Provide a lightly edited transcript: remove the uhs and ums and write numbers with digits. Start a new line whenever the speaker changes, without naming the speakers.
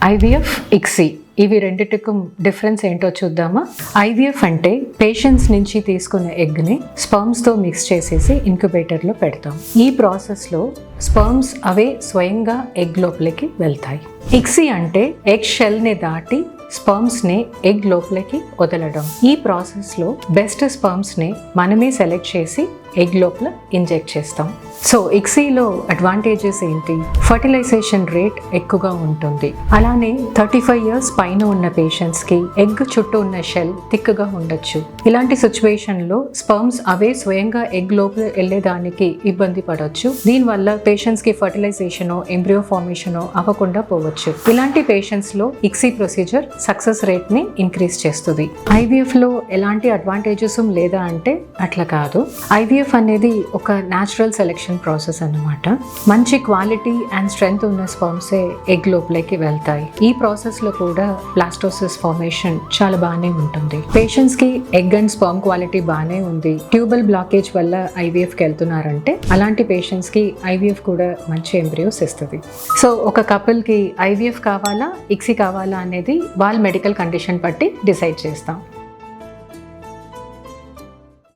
IVF, ICSI ఇవి రెండిటికి difference ఏంటో చూద్దామా. ఐవీఎఫ్ అంటే పేషెంట్స్ నుంచి తీసుకున్న ఎగ్ని స్పర్మ్స్తో మిక్స్ చేసేసి ఇంక్యుబేటర్లో పెడతాం. ఈ ప్రాసెస్లో స్పర్మ్స్ అవే స్వయంగా ఎగ్ లోపలికి వెళ్తాయి. ఇక్సీ అంటే ఎగ్ షెల్ని దాటి స్పర్మ్స్ని ఎగ్ లోపలికి వదలడం. ఈ ప్రాసెస్లో బెస్ట్ స్పర్మ్స్ని మనమే సెలెక్ట్ చేసి ఎగ్ లోపల ఇంజెక్ట్ చేస్తాం. సో ఇక్సీలో అడ్వాంటేజెస్ ఏంటి? ఫర్టిలైజేషన్ రేట్ ఎక్కువగా ఉంటుంది. అలానే 35 years పైన ఉన్న పేషెంట్స్కి ఎగ్ చుట్టూ ఉన్న షెల్ థిక్గా ఉండొచ్చు. ఇలాంటి సిచ్యువేషన్లో స్పర్మ్స్ అవే స్వయంగా ఎగ్ లోపల వెళ్ళేదానికి ఇబ్బంది పడవచ్చు. దీనివల్ల పేషెంట్స్కి ఫర్టిలైజేషనో ఎంబ్రియో ఫార్మేషనో అవ్వకుండా పోవచ్చు. ఇలాంటి పేషెంట్స్లో ఇక్సీ ప్రొసీజర్ సక్సెస్ రేట్ని ఇంక్రీజ్ చేస్తుంది. ఐవీఎఫ్లో ఎలాంటి అడ్వాంటేజెస్ లేదా అంటే అట్లా కాదు. ఐవీఎఫ్ అనేది ఒక న్యాచురల్ సెలెక్షన్ ప్రాసెస్ అన్నమాట. మంచి క్వాలిటీ అండ్ స్ట్రెంగ్త్ ఉన్న స్పర్మ్సే ఎగ్ లోపలికి వెళ్తాయి. ఈ ప్రాసెస్లో కూడా బ్లాస్టోసిస్ ఫార్మేషన్ చాలా బాగానే ఉంటుంది. పేషెంట్స్కి ఎగ్ అండ్ స్పర్మ్ క్వాలిటీ బాగానే ఉంది, ట్యూబల్ బ్లాకేజ్ వల్ల ఐవీఎఫ్కి వెళ్తున్నారంటే అలాంటి పేషెంట్స్కి ఐవీఎఫ్ కూడా మంచి ఎంబ్రియోస్ ఇస్తుంది. సో ఒక కపుల్కి ఐవీఎఫ్ కావాలా, ఇక్సీ కావాలా అనేది వాళ్ళ మెడికల్ కండిషన్ బట్టి డిసైడ్ చేస్తాం.